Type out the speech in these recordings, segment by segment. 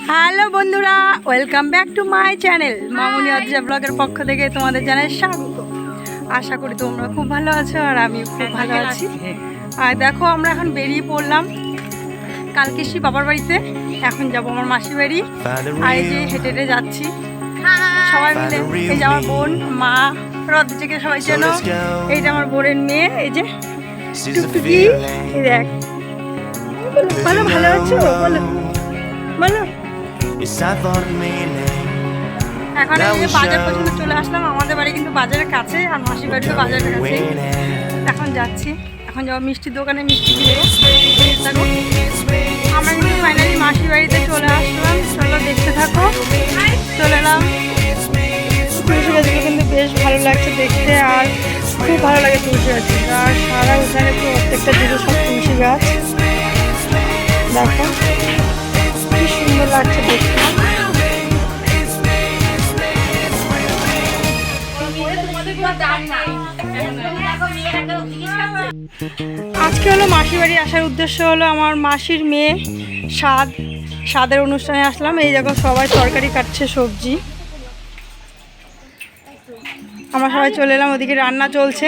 Hello বন্ধুরা, welcome back to my channel মামুনি অদ্রিজা ব্লগের পক্ষ থেকে তোমাদের জানাই স্বাগত। আশা করি তোমরা খুব ভালো আছো আর আমিও খুব ভালো আছি। আর দেখো আমরা এখন বেরিয়ে পড়লাম কালকে এসছি বাবার বাড়িতে, এখন যাব আমার মাসির বাড়ি। আর এই যে হেঁটে হেঁটে যাচ্ছি সবাই মিলে। এই যে আমার বোন, মা, অদ্রিজাকে সবাই চেনো। এইটা আমার বোনের মেয়ে, এই যে টুকটুকি। এই দেখ, ভালো ভালো আছো বলো বলো। এখন এই যে বাজার পর্যন্ত চলে আসলাম। আমাদের বাড়ি কিন্তু বাজারের কাছে আর মাসির বাড়িও বাজারের কাছে। এখন যাচ্ছি, এখন যাবো মিষ্টির দোকানে মিষ্টি কিনবো। আমরা কিন্তু ফাইনালি মাসির বাড়িতে চলে আসলাম। চলো দেখতে থাকো। চলে এলাম। তুলসী গাছগুলো কিন্তু বেশ ভালো লাগছে দেখতে, আর খুব ভালো লাগে তুলসী গাছ। আর সারা উঠানে প্রত্যেকটা দিকে সব তুলসী গাছ। দেখো কি সুন্দর লাগছে দেখতে। আজকে হলো মাসির বাড়ি আসার উদ্দেশ্য হলো আমার মাসির মেয়ে স্বাদের অনুষ্ঠানে আসলাম। এই দেখো সবাই তরকারি কাটছে, সবজি। আমরা সবাই চলে এলাম, ওদিকে রান্না চলছে।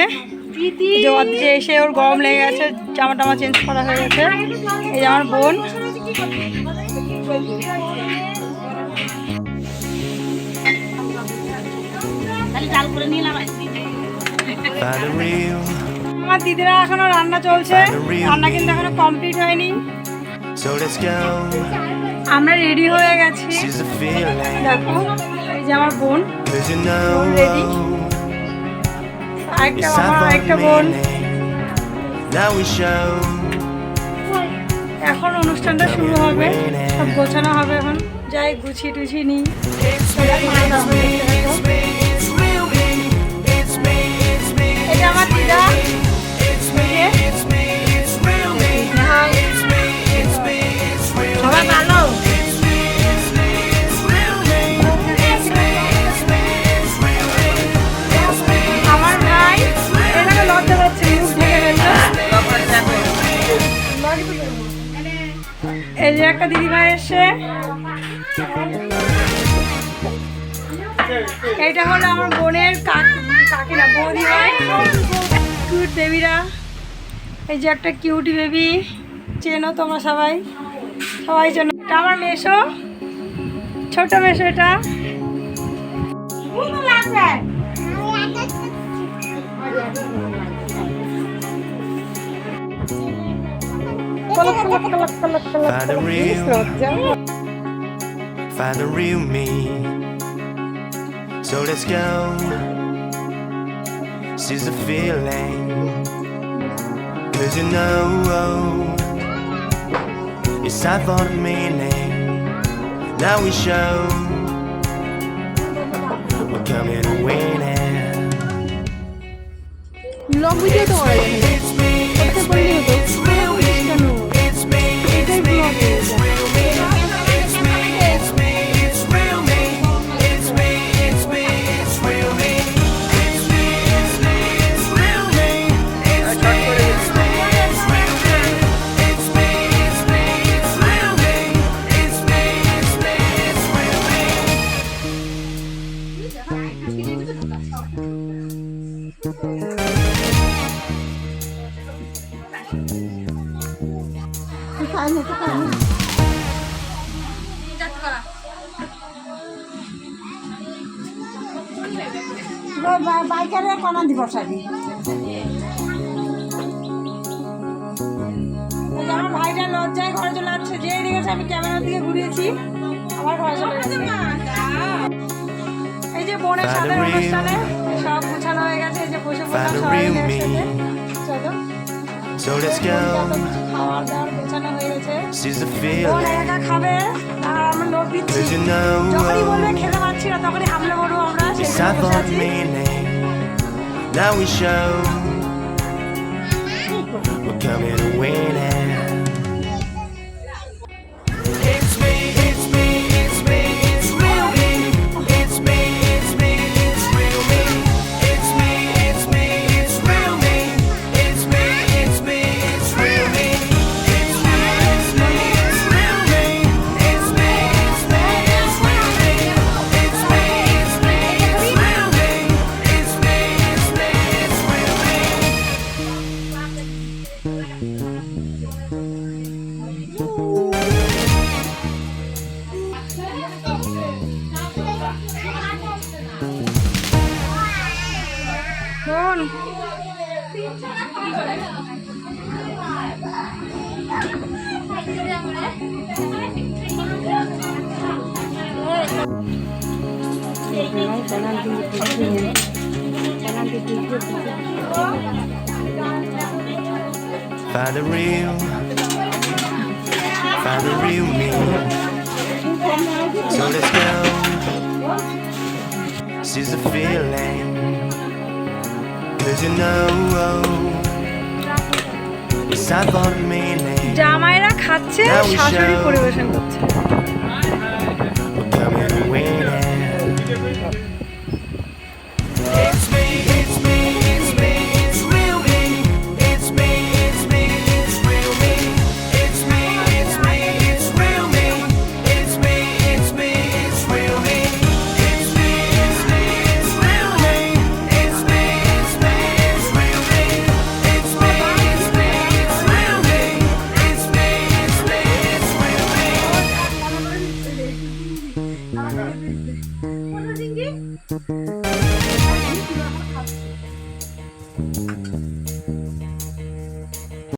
যে এসে ওর গরম লেগে গেছে, জামা টামা চেঞ্জ করা হয়ে গেছে। এই যে আমার বোন। আমার দিদিরা এখনো রান্না চলছে, রান্না কিন্তু এখনো কমপ্লিট হয়নি। আমরা রেডি হয়ে গেছি। দেখো এই যে আমার বোন রেডি, আরেকটা বাবা, আরেকটা বোন। এখন অনুষ্ঠানটা শুরু হবে, সব গোছানো হবে। এখন যাই গুছিয়ে টুছিয়ে নিই। এটা আমার দিদা। সবাই ভালো। আমার ভাই এটাকে লজ্জা পাচ্ছে, মুখ ঢেকে ফেলছে। এই যে একটা দিদি ভাই এসে, এইটা হলো আমার বোনের কাকিনা, বৌদি ভাই। কিউট বেবিরা। এই যে একটা কিউটি বেবি, চেনো তোমরা সবাই, সবাই চেনো। এটা আমার মেশো, ছোট মেশো। এটা Find the real me. So let's go. Seize the feeling. 'Cause you know it's time for the meaning. Now we show we're coming to win it. Long video তো করা যায় না, করতে বললেই হতো। এটাই ব্লগ। বাইকারে কমান দিব সাবি। আমার ভাইটা লজ্জায় ঘরে চলে যাচ্ছে। যেই দেখেছে আমি ক্যামেরার দিকে ঘুরিয়েছি, আমার ঘরে চলে যাচ্ছে। এই যে বোনের সাথে অনুষ্ঠানে সব গুছানো হয়ে গেছে। এই যে বসে পড়লাম সবাই একসাথে। চলো খাওয়ার দাওয়ার গোছানো হয়ে গেছে। বোন একা খাবে আর আমরা লোক দিচ্ছি। যখনই বলবে খেতে পারছি না, তখনই হামলে বলবো আমরা। Now we show we're coming to win it. It's me, it's me, it's me, it's real me. It's me, it's me, it's real me. It's me, it's me, it's real me. It's me, it's me, it's real me. It's me, it's me, it's real me. Find the real me. So let's go. Seize the feeling. 'Cause you know it's time for the meaning. জামাইরা খাচ্ছে, শাশুড়ি পরিবেশন করছে। We're coming to win it. It's me, it's me, it's me, it's real me. It's me, it's me, it's real me. It's me, it's me, it's real me. It's me, it's me, it's real me. It's me, it's me, it's real me. It's me, it's me, it's real me. It's me, it's me, it's real me. It's me, it's me, it's real me.